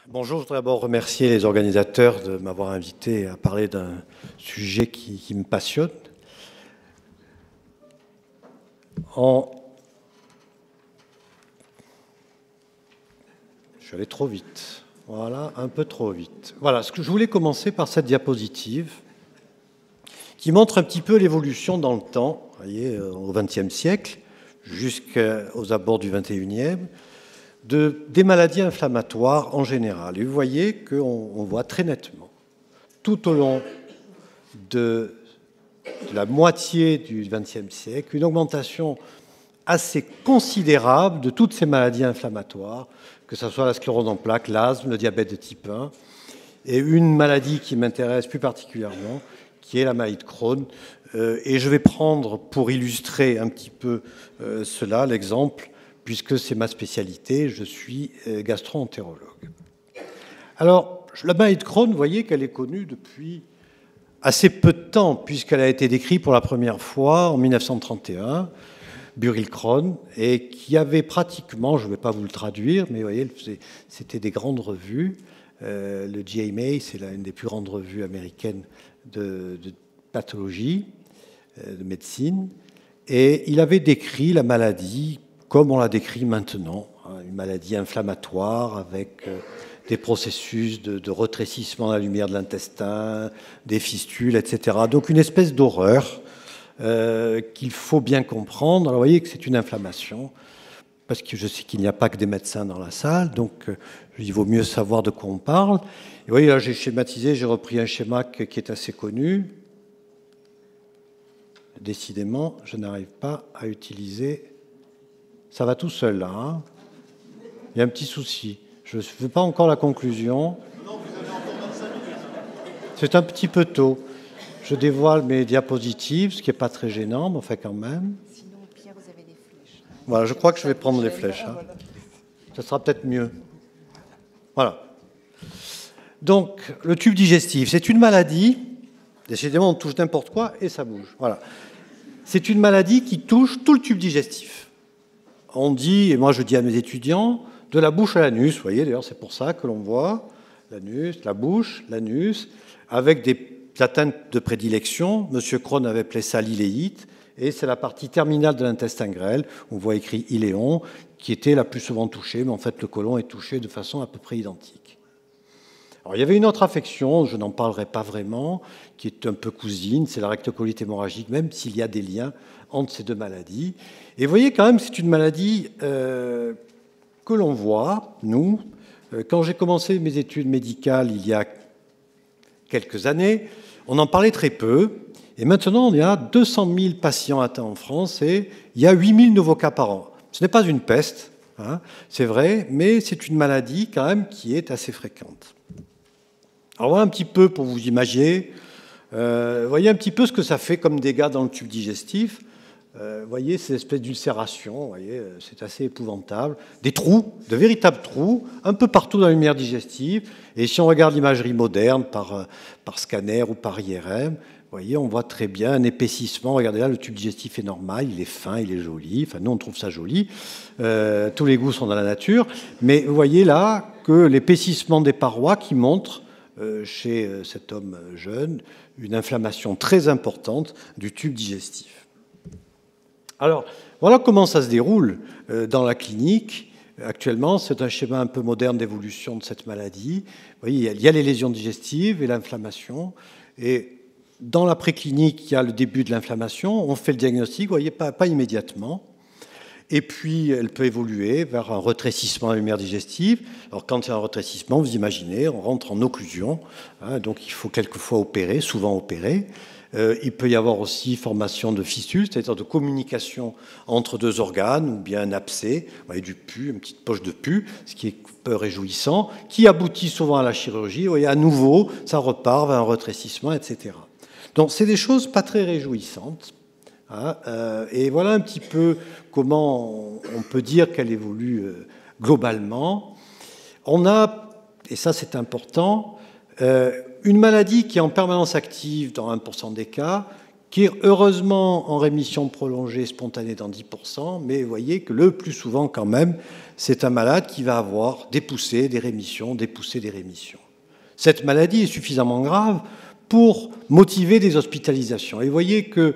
Bonjour, je voudrais d'abord remercier les organisateurs de m'avoir invité à parler d'un sujet qui me passionne. Je suis allé trop vite. Voilà, un peu trop vite. Voilà, ce que je voulais commencer par cette diapositive qui montre un petit peu l'évolution dans le temps, vous voyez, au XXe siècle jusqu'aux abords du XXIe, des maladies inflammatoires en général. Et vous voyez qu'on voit très nettement, tout au long de la moitié du XXe siècle, une augmentation assez considérable de toutes ces maladies inflammatoires, que ce soit la sclérose en plaques, l'asthme, le diabète de type 1, et une maladie qui m'intéresse plus particulièrement, qui est la maladie de Crohn. Et je vais prendre, pour illustrer un petit peu cela, l'exemple, puisque c'est ma spécialité, je suis gastro-entérologue. Alors, la maladie de Crohn, vous voyez qu'elle est connue depuis assez peu de temps, puisqu'elle a été décrite pour la première fois en 1931, Burrill Crohn, et qui avait pratiquement, je ne vais pas vous le traduire, mais vous voyez, c'était des grandes revues. Le JMA, c'est une des plus grandes revues américaines de pathologie, de médecine, et il avait décrit la maladie comme on la décrit maintenant, une maladie inflammatoire avec des processus de retrécissement à la lumière de l'intestin, des fistules, etc. Donc une espèce d'horreur qu'il faut bien comprendre. Alors vous voyez que c'est une inflammation, parce que je sais qu'il n'y a pas que des médecins dans la salle, donc il vaut mieux savoir de quoi on parle. Et vous voyez, là j'ai schématisé, j'ai repris un schéma qui est assez connu. Décidément, je n'arrive pas à utiliser... Ça va tout seul, là. Hein, il y a un petit souci. Je ne veux pas encore la conclusion. C'est un petit peu tôt. Je dévoile mes diapositives, ce qui n'est pas très gênant, mais enfin quand même. Sinon, au pire, vous avez des flèches. Voilà, je crois que je vais prendre les flèches. Hein. Ça sera peut-être mieux. Voilà. Donc, le tube digestif, c'est une maladie. Décidément, on touche n'importe quoi et ça bouge. Voilà. C'est une maladie qui touche tout le tube digestif. On dit, et moi je dis à mes étudiants, de la bouche à l'anus. Vous voyez, d'ailleurs, c'est pour ça que l'on voit l'anus, la bouche, l'anus, avec des atteintes de prédilection. Monsieur Crohn avait appelé ça l'iléite, et c'est la partie terminale de l'intestin grêle. On voit écrit iléon, qui était la plus souvent touchée, mais en fait, le côlon est touché de façon à peu près identique. Alors, il y avait une autre affection, je n'en parlerai pas vraiment, qui est un peu cousine, c'est la rectocolite hémorragique, même s'il y a des liens entre ces deux maladies. Et vous voyez quand même, c'est une maladie que l'on voit, nous. Quand j'ai commencé mes études médicales il y a quelques années, on en parlait très peu. Et maintenant, il y a 200 000 patients atteints en France et il y a 8 000 nouveaux cas par an. Ce n'est pas une peste, hein, c'est vrai, mais c'est une maladie quand même qui est assez fréquente. Alors voilà un petit peu pour vous imaginer, voyez un petit peu ce que ça fait comme dégâts dans le tube digestif. Vous voyez ces espèces d'ulcérations, c'est assez épouvantable. Des trous, de véritables trous, un peu partout dans la lumière digestive. Et si on regarde l'imagerie moderne par scanner ou par IRM, vous voyez, on voit très bien un épaississement. Regardez là, le tube digestif est normal, il est fin, il est joli. Enfin, nous, on trouve ça joli. Tous les goûts sont dans la nature. Mais vous voyez là que l'épaississement des parois qui montre chez cet homme jeune une inflammation très importante du tube digestif. Alors, voilà comment ça se déroule dans la clinique. Actuellement, c'est un schéma un peu moderne d'évolution de cette maladie. Vous voyez, il y a les lésions digestives et l'inflammation. Et dans la préclinique, il y a le début de l'inflammation. On fait le diagnostic, vous voyez, pas immédiatement. Et puis, elle peut évoluer vers un rétrécissement de la lumière digestive. Alors, quand il y a un rétrécissement, vous imaginez, on rentre en occlusion. Hein, donc, il faut quelquefois opérer, souvent opérer. Il peut y avoir aussi formation de fistules, c'est-à-dire de communication entre deux organes, ou bien un abcès, du pus, une petite poche de pus, ce qui est peu réjouissant, qui aboutit souvent à la chirurgie, et à nouveau, ça repart vers un rétrécissement, etc. Donc, c'est des choses pas très réjouissantes. Hein, et voilà un petit peu comment on peut dire qu'elle évolue globalement. On a, et ça c'est important, une maladie qui est en permanence active dans 1% des cas, qui est heureusement en rémission prolongée spontanée dans 10%, mais vous voyez que le plus souvent quand même, c'est un malade qui va avoir des poussées, des rémissions, des poussées, des rémissions. Cette maladie est suffisamment grave pour motiver des hospitalisations. Et vous voyez que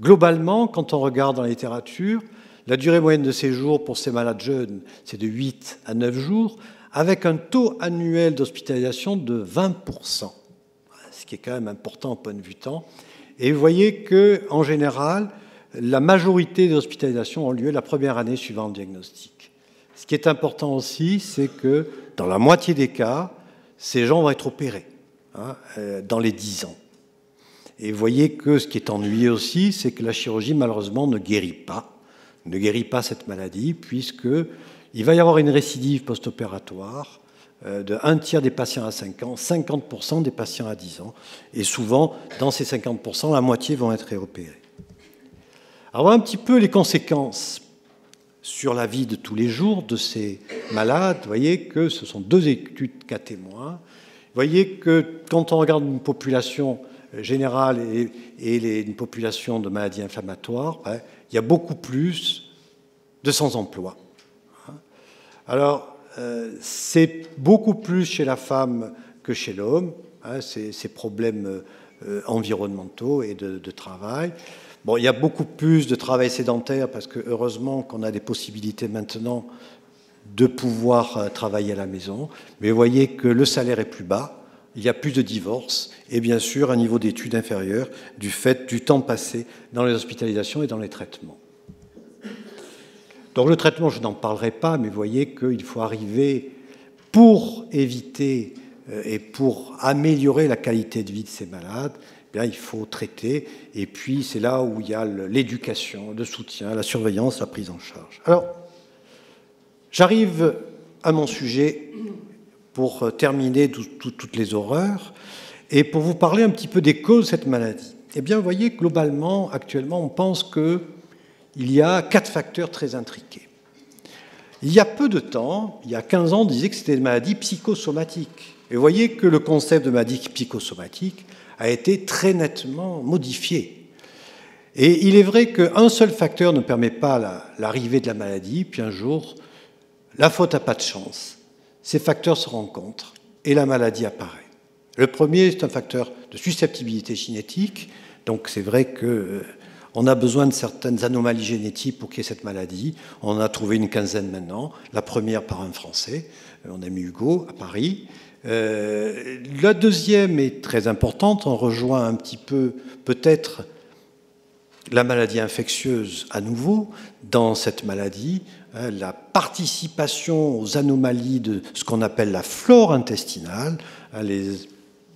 globalement, quand on regarde dans la littérature, la durée moyenne de séjour pour ces malades jeunes, c'est de 8 à 9 jours, avec un taux annuel d'hospitalisation de 20%, ce qui est quand même important au point de vue temps. Et vous voyez qu'en général, la majorité des hospitalisations ont lieu la première année suivant le diagnostic. Ce qui est important aussi, c'est que dans la moitié des cas, ces gens vont être opérés dans les 10 ans. Et vous voyez que ce qui est ennuyeux aussi, c'est que la chirurgie, malheureusement, ne guérit pas cette maladie, puisqu'il va y avoir une récidive post-opératoire de 1/3 des patients à 5 ans, 50% des patients à 10 ans. Et souvent, dans ces 50%, la moitié vont être réopérés. Alors, voilà un petit peu les conséquences sur la vie de tous les jours de ces malades. Vous voyez que ce sont 2 études cas témoins. Vous voyez que quand on regarde une population générale et une population de maladies inflammatoires, il y a beaucoup plus de sans-emploi. Alors, c'est beaucoup plus chez la femme que chez l'homme, ces problèmes environnementaux et de travail. Bon, il y a beaucoup plus de travail sédentaire parce que heureusement qu'on a des possibilités maintenant de pouvoir travailler à la maison. Mais vous voyez que le salaire est plus bas, il y a plus de divorces et bien sûr un niveau d'études inférieur du fait du temps passé dans les hospitalisations et dans les traitements. Donc le traitement, je n'en parlerai pas, mais vous voyez qu'il faut arriver pour éviter et pour améliorer la qualité de vie de ces malades. Bien, il faut traiter, et puis c'est là où il y a l'éducation, le soutien, la surveillance, la prise en charge. Alors, j'arrive à mon sujet pour terminer toutes les horreurs, et pour vous parler un petit peu des causes de cette maladie. Eh bien, vous voyez, globalement, actuellement, on pense qu'il y a 4 facteurs très intriqués. Il y a peu de temps, il y a 15 ans, on disait que c'était des maladies psychosomatiques. Et vous voyez que le concept de maladie psychosomatique a été très nettement modifié. Et il est vrai qu'un seul facteur ne permet pas l'arrivée de la maladie, puis un jour, la faute n'a pas de chance. Ces facteurs se rencontrent et la maladie apparaît. Le premier, c'est un facteur de susceptibilité génétique, donc c'est vrai qu'on a besoin de certaines anomalies génétiques pour qu'il y ait cette maladie. On en a trouvé une quinzaine maintenant, la première par un Français, on a mis Hugo à Paris. La deuxième est très importante, on rejoint un petit peu peut-être la maladie infectieuse à nouveau dans cette maladie, la participation aux anomalies de ce qu'on appelle la flore intestinale, les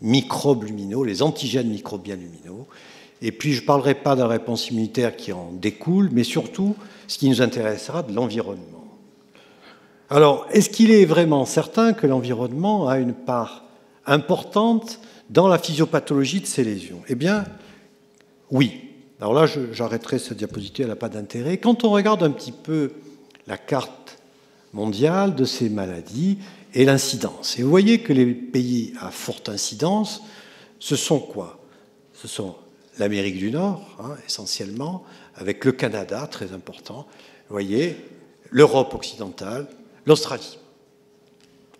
microbes luminaux, les antigènes microbiens luminaux. Et puis je ne parlerai pas de la réponse immunitaire qui en découle, mais surtout ce qui nous intéressera de l'environnement. Alors, est-ce qu'il est vraiment certain que l'environnement a une part importante dans la physiopathologie de ces lésions? Eh bien, oui. Alors là, j'arrêterai cette diapositive, elle n'a pas d'intérêt. Quand on regarde un petit peu la carte mondiale de ces maladies et l'incidence, et vous voyez que les pays à forte incidence, ce sont quoi? Ce sont l'Amérique du Nord, essentiellement, avec le Canada, très important. Vous voyez, l'Europe occidentale, l'Australie.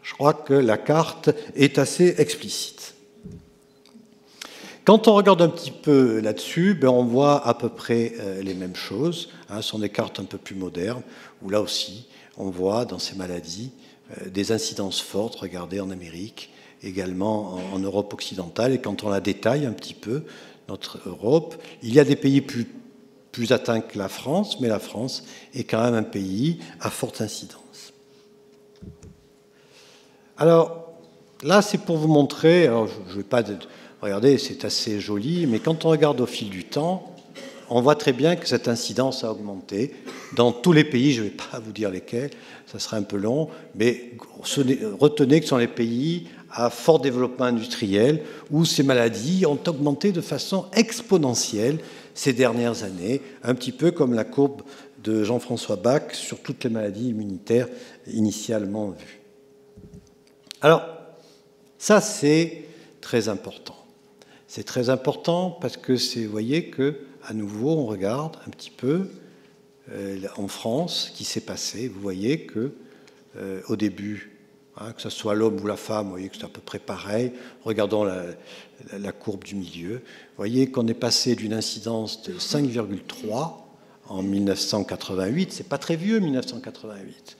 Je crois que la carte est assez explicite. Quand on regarde un petit peu là-dessus, on voit à peu près les mêmes choses. Ce sont des cartes un peu plus modernes, où là aussi, on voit dans ces maladies des incidences fortes, regardez en Amérique, également en Europe occidentale. Et quand on la détaille un petit peu, notre Europe, il y a des pays plus atteints que la France, mais la France est quand même un pays à forte incidence. Alors, là, c'est pour vous montrer, alors je ne vais pas... Regardez, c'est assez joli, mais quand on regarde au fil du temps, on voit très bien que cette incidence a augmenté dans tous les pays, je ne vais pas vous dire lesquels, ça serait un peu long, mais retenez que ce sont les pays à fort développement industriel où ces maladies ont augmenté de façon exponentielle ces dernières années, un petit peu comme la courbe de Jean-François Bach sur toutes les maladies immunitaires initialement vues. Alors, ça c'est très important. C'est très important parce que vous voyez que, à nouveau, on regarde un petit peu en France ce qui s'est passé. Vous voyez que au début, que ce soit l'homme ou la femme, vous voyez que c'est à peu près pareil. Regardons la courbe du milieu. Vous voyez qu'on est passé d'une incidence de 5,3 en 1988. C'est pas très vieux, 1988.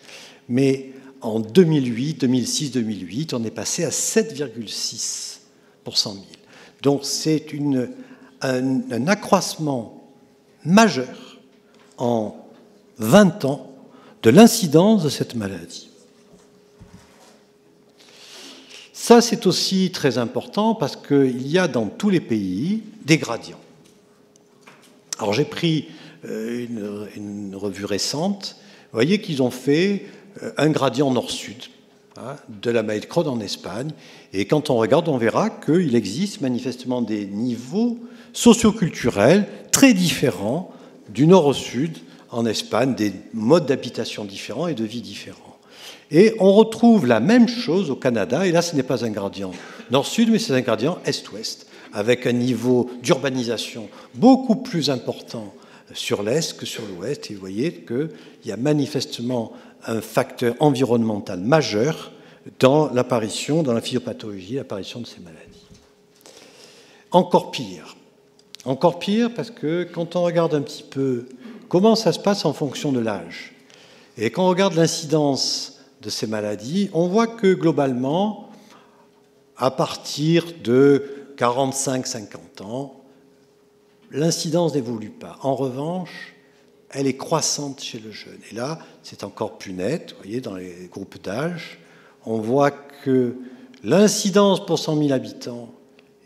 Mais en 2008, 2006, 2008, on est passé à 7,6 pour 100 000. Donc c'est un accroissement majeur en 20 ans de l'incidence de cette maladie. Ça, c'est aussi très important parce qu'il y a dans tous les pays des gradients. Alors j'ai pris une revue récente. Vous voyez qu'ils ont fait un gradient nord-sud de la maladie de Crohn en Espagne. Et quand on regarde, on verra qu'il existe manifestement des niveaux socioculturels très différents du nord au sud en Espagne, des modes d'habitation différents et de vie différents. Et on retrouve la même chose au Canada, et là ce n'est pas un gradient nord-sud, mais c'est un gradient est-ouest, avec un niveau d'urbanisation beaucoup plus important sur l'est que sur l'ouest. Et vous voyez qu'il y a manifestement un facteur environnemental majeur dans l'apparition, dans la physiopathologie, l'apparition de ces maladies. Encore pire parce que quand on regarde un petit peu comment ça se passe en fonction de l'âge, et quand on regarde l'incidence de ces maladies, on voit que globalement, à partir de 45-50 ans, l'incidence n'évolue pas. En revanche, elle est croissante chez le jeune. Et là, c'est encore plus net, vous voyez, dans les groupes d'âge, on voit que l'incidence pour 100 000 habitants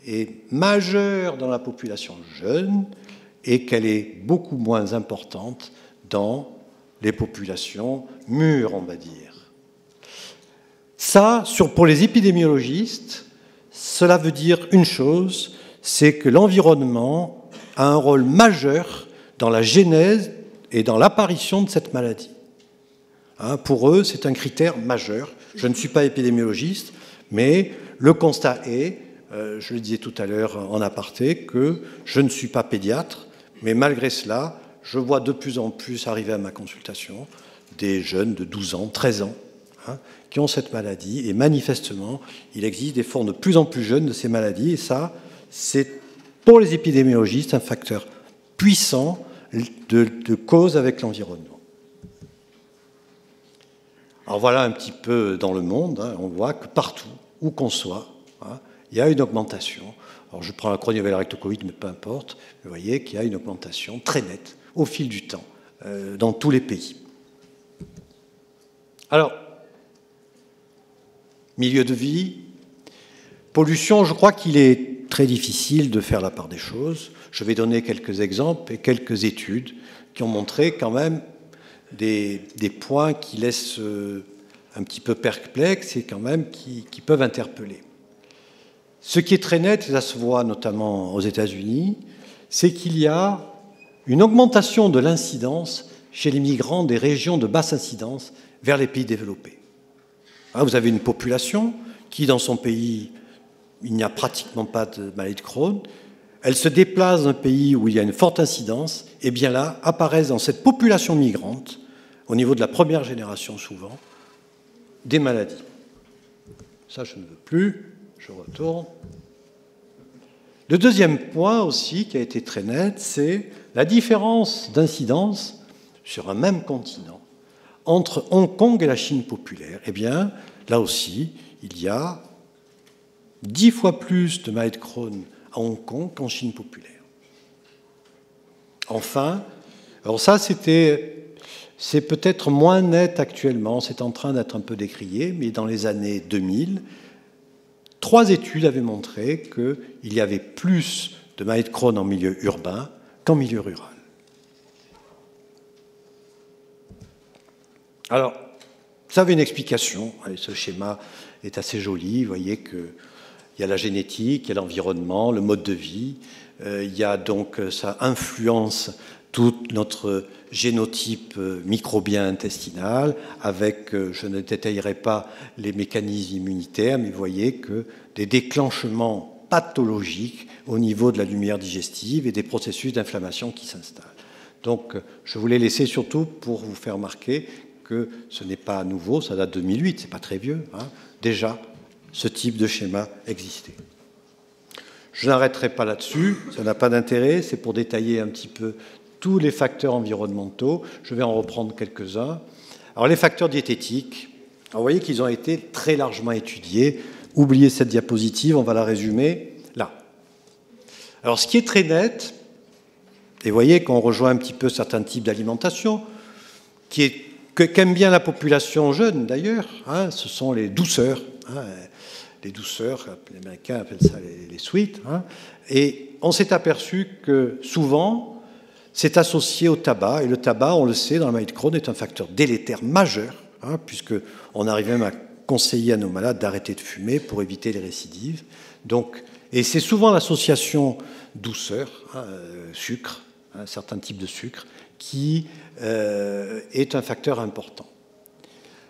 est majeure dans la population jeune et qu'elle est beaucoup moins importante dans les populations mûres, on va dire. Ça, pour les épidémiologistes, cela veut dire une chose, c'est que l'environnement a un rôle majeur dans la genèse et dans l'apparition de cette maladie. Pour eux, c'est un critère majeur. Je ne suis pas épidémiologiste, mais le constat est, je le disais tout à l'heure en aparté, que je ne suis pas pédiatre, mais malgré cela, je vois de plus en plus arriver à ma consultation des jeunes de 12 ans, 13 ans, qui ont cette maladie. Et manifestement, il existe des formes de plus en plus jeunes de ces maladies. Et ça, c'est pour les épidémiologistes un facteur puissant de cause avec l'environnement. Alors voilà un petit peu dans le monde, on voit que partout, où qu'on soit, il y a une augmentation. Alors je prends la chroniovale recto-covid, mais peu importe, vous voyez qu'il y a une augmentation très nette au fil du temps dans tous les pays. Alors, milieu de vie, pollution, je crois qu'il est très difficile de faire la part des choses. Je vais donner quelques exemples et quelques études qui ont montré quand même des points qui laissent un petit peu perplexes et quand même qui peuvent interpeller. Ce qui est très net, et ça se voit notamment aux États-Unis, c'est qu'il y a une augmentation de l'incidence chez les migrants des régions de basse incidence vers les pays développés. Vous avez une population qui, dans son pays, il n'y a pratiquement pas de maladie de Crohn. Elle se déplace d'un pays où il y a une forte incidence, et bien là, apparaissent dans cette population migrante, au niveau de la première génération souvent, des maladies. Ça, je ne veux plus, je retourne. Le deuxième point aussi, qui a été très net, c'est la différence d'incidence sur un même continent entre Hong Kong et la Chine populaire. Eh bien, là aussi, il y a 10 fois plus de maladie de Crohn à Hong Kong qu'en Chine populaire. Enfin, alors ça, c'est peut-être moins net actuellement, c'est en train d'être un peu décrié, mais dans les années 2000, 3 études avaient montré qu'il y avait plus de maladie de Crohn en milieu urbain qu'en milieu rural. Alors, ça avait une explication. Ce schéma est assez joli. Vous voyez qu'il y a la génétique, il y a l'environnement, le mode de vie. Il y a donc, ça influence tout notre génotype microbien intestinal, avec, je ne détaillerai pas les mécanismes immunitaires, mais vous voyez que des déclenchements pathologiques au niveau de la lumière digestive et des processus d'inflammation qui s'installent. Donc, je voulais laisser surtout pour vous faire remarquer que ce n'est pas nouveau, ça date de 2008, c'est pas très vieux. Hein. Déjà, ce type de schéma existait. Je n'arrêterai pas là-dessus, ça n'a pas d'intérêt, c'est pour détailler un petit peu tous les facteurs environnementaux. Je vais en reprendre quelques-uns. Alors, les facteurs diététiques, alors, vous voyez qu'ils ont été très largement étudiés. Oubliez cette diapositive, on va la résumer là. Alors, ce qui est très net, et vous voyez qu'on rejoint un petit peu certains types d'alimentation, qu'aime bien la population jeune d'ailleurs, hein, ce sont les douceurs. Hein, les douceurs, les Américains appellent ça les sweets. Hein, et on s'est aperçu que souvent, c'est associé au tabac. Et le tabac, on le sait, dans la maladie de Crohn, est un facteur délétère majeur, hein, puisqu'on arrive même à conseiller à nos malades d'arrêter de fumer pour éviter les récidives. Donc, et c'est souvent l'association douceur, hein, sucre, un certain type de sucre, qui est un facteur important.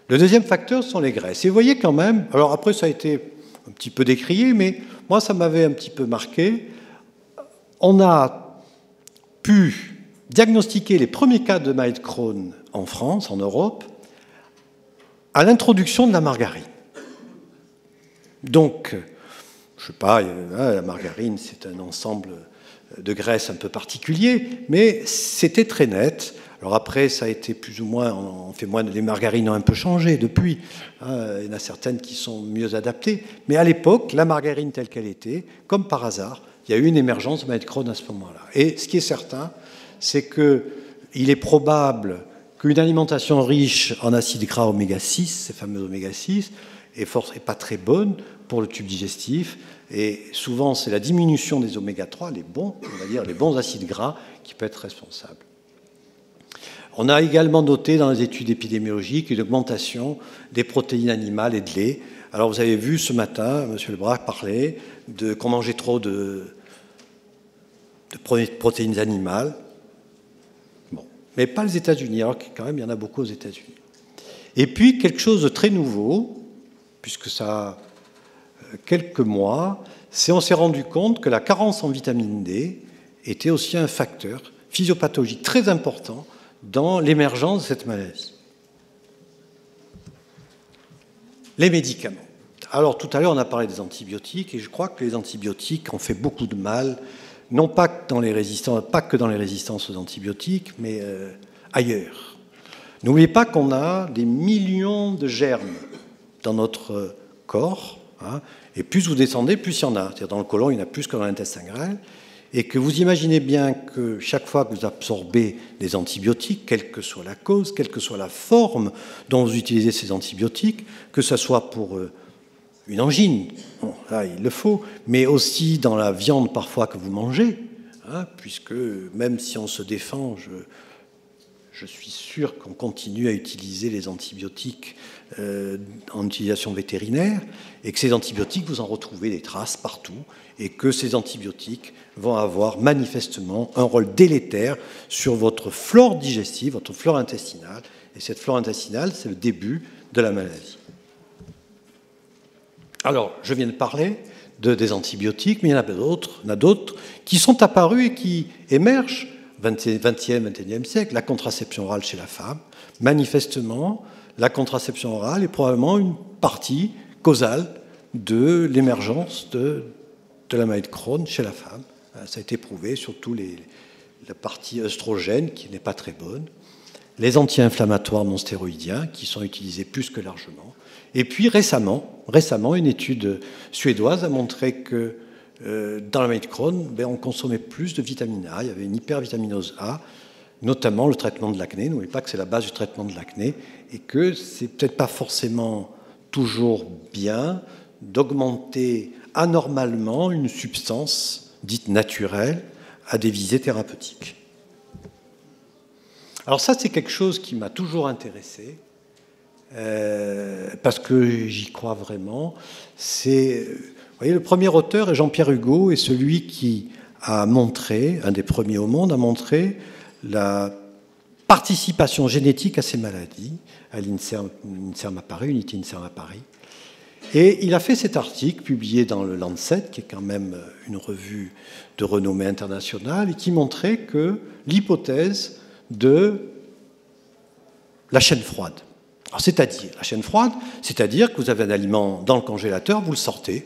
Le deuxième facteur sont les graisses. Et vous voyez quand même, alors après ça a été un petit peu décrié, mais moi ça m'avait un petit peu marqué, on a pu diagnostiquer les premiers cas de maladie de Crohn en France, en Europe, à l'introduction de la margarine. Donc, je ne sais pas, la margarine c'est un ensemble de graisses un peu particulier, mais c'était très net. Alors après, ça a été plus ou moins, on fait moins, les margarines ont un peu changé depuis. Hein, il y en a certaines qui sont mieux adaptées. Mais à l'époque, la margarine telle qu'elle était, comme par hasard, il y a eu une émergence de maladie de Crohn à ce moment-là. Et ce qui est certain, c'est qu'il est probable qu'une alimentation riche en acides gras oméga 6, ces fameux oméga 6, est pas très bonne pour le tube digestif. Et souvent, c'est la diminution des oméga 3, les bons, on va dire, les bons acides gras, qui peut être responsable. On a également noté dans les études épidémiologiques une augmentation des protéines animales et de lait. Alors, vous avez vu ce matin, M. Lebras parlait qu'on mangeait trop de protéines animales. Bon, mais pas les États-Unis, alors que quand même, il y en a beaucoup aux États-Unis. Et puis, quelque chose de très nouveau, puisque ça a quelques mois, on s'est rendu compte que la carence en vitamine D était aussi un facteur physiopathologique très important dans l'émergence de cette maladie. Les médicaments. Alors, tout à l'heure, on a parlé des antibiotiques, et je crois que les antibiotiques ont fait beaucoup de mal, non pas que dans les résistances aux antibiotiques, mais ailleurs. N'oubliez pas qu'on a des millions de germes dans notre corps, hein, et plus vous descendez, plus il y en a. C'est-à-dire dans le côlon, il y en a plus que dans l'intestin grêle. Et que vous imaginez bien que chaque fois que vous absorbez des antibiotiques, quelle que soit la cause, quelle que soit la forme dont vous utilisez ces antibiotiques, que ce soit pour une angine, bon, là il le faut, mais aussi dans la viande parfois que vous mangez, hein, puisque même si on se défend, je suis sûr qu'on continue à utiliser les antibiotiques en utilisation vétérinaire, et que ces antibiotiques, vous en retrouvez des traces partout, et que ces antibiotiques vont avoir manifestement un rôle délétère sur votre flore digestive, votre flore intestinale, et cette flore intestinale, c'est le début de la maladie. Alors, je viens de parler des antibiotiques, mais il y en a d'autres qui sont apparus et qui émergent 20e, 21e siècle, la contraception orale chez la femme. Manifestement, la contraception orale est probablement une partie causale de l'émergence de la maladie de Crohn chez la femme. Ça a été prouvé, surtout la partie œstrogène qui n'est pas très bonne. Les anti-inflammatoires non stéroïdiens qui sont utilisés plus que largement. Et puis récemment, une étude suédoise a montré que dans la maladie de Crohn, on consommait plus de vitamine A, il y avait une hypervitaminose A, notamment le traitement de l'acné. N'oubliez pas que c'est la base du traitement de l'acné et que c'est peut-être pas forcément toujours bien d'augmenter anormalement une substance dite naturelle à des visées thérapeutiques. Alors ça, c'est quelque chose qui m'a toujours intéressé, parce que j'y crois vraiment. Vous voyez, le premier auteur est Jean-Pierre Hugo, et celui qui a montré, un des premiers au monde, a montré la participation génétique à ces maladies, à l'INSERM à Paris, Unité INSERM à Paris. Et il a fait cet article publié dans le Lancet, qui est quand même une revue de renommée internationale, et qui montrait que l'hypothèse de la chaîne froide. Alors, c'est-à-dire, la chaîne froide, c'est-à-dire que vous avez un aliment dans le congélateur, vous le sortez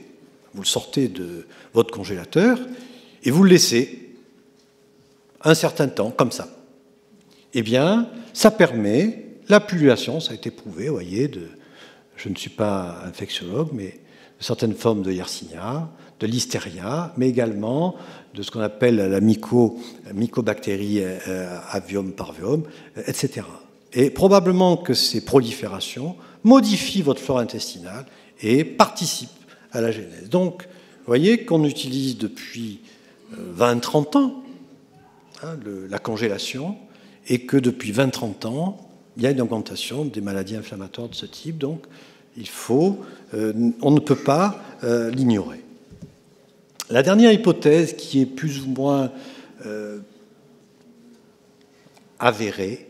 de votre congélateur, et vous le laissez un certain temps, comme ça. Eh bien, ça permet la pullulation, ça a été prouvé, vous voyez, je ne suis pas infectiologue, mais de certaines formes de Yersinia, de Listeria, mais également de ce qu'on appelle la mycobactérie avium parvium, etc. Et probablement que ces proliférations modifient votre flore intestinale et participent à la genèse. Donc, vous voyez qu'on utilise depuis 20-30 ans la congélation, et que depuis 20-30 ans, il y a une augmentation des maladies inflammatoires de ce type. Donc, on ne peut pas l'ignorer. La dernière hypothèse, qui est plus ou moins avérée,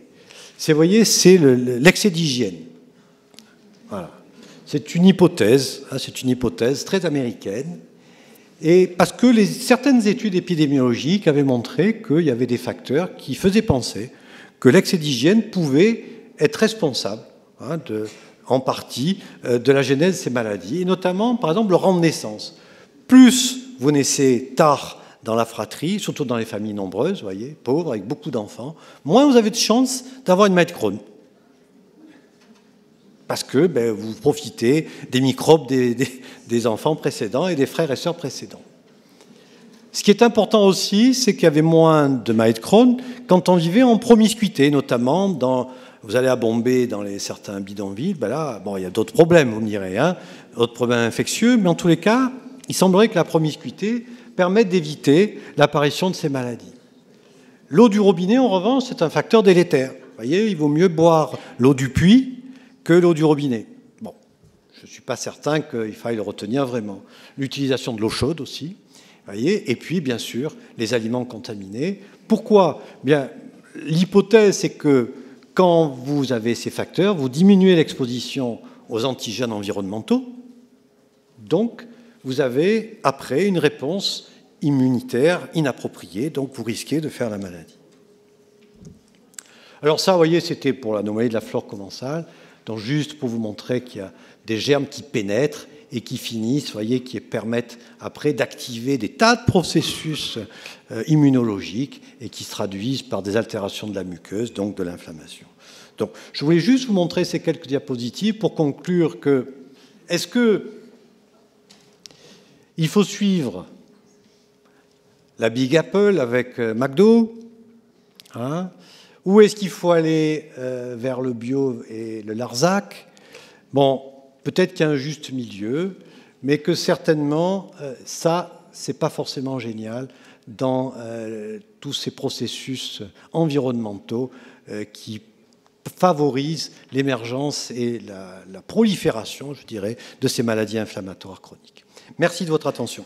c'est, vous voyez, c'est l'excès d'hygiène. Voilà. C'est une hypothèse très américaine, et parce que certaines études épidémiologiques avaient montré qu'il y avait des facteurs qui faisaient penser que l'excès d'hygiène pouvait être responsable, en partie, de la genèse de ces maladies, et notamment, par exemple, le rang de naissance. Plus vous naissez tard dans la fratrie, surtout dans les familles nombreuses, voyez, pauvres, avec beaucoup d'enfants, moins vous avez de chances d'avoir une maladie de Crohn. Parce que vous profitez des microbes des enfants précédents et des frères et sœurs précédents. Ce qui est important aussi, c'est qu'il y avait moins de maladies de Crohn quand on vivait en promiscuité, notamment vous allez à Bombay, dans certains bidonvilles, là, il y a d'autres problèmes, vous me direz, d'autres problèmes infectieux, mais en tous les cas, il semblerait que la promiscuité permette d'éviter l'apparition de ces maladies. L'eau du robinet, en revanche, c'est un facteur délétère. Vous voyez, il vaut mieux boire l'eau du puits que l'eau du robinet. Bon, je ne suis pas certain qu'il faille le retenir vraiment. L'utilisation de l'eau chaude aussi, voyez, et puis, bien sûr, les aliments contaminés. Pourquoi ? Bien, l'hypothèse, c'est que quand vous avez ces facteurs, vous diminuez l'exposition aux antigènes environnementaux, donc vous avez après une réponse immunitaire inappropriée, donc vous risquez de faire la maladie. Alors ça, vous voyez, c'était pour l'anomalie de la flore commensale, donc juste pour vous montrer qu'il y a des germes qui pénètrent et qui finissent, vous voyez, qui permettent après d'activer des tas de processus immunologiques et qui se traduisent par des altérations de la muqueuse, donc de l'inflammation. Donc, je voulais juste vous montrer ces quelques diapositives pour conclure que, est-ce que il faut suivre la Big Apple avec McDo, ou est-ce qu'il faut aller vers le bio et le Larzac? Bon, peut-être qu'il y a un juste milieu, mais que certainement, ça, c'est pas forcément génial dans tous ces processus environnementaux qui favorisent l'émergence et la prolifération, je dirais, de ces maladies inflammatoires chroniques. Merci de votre attention.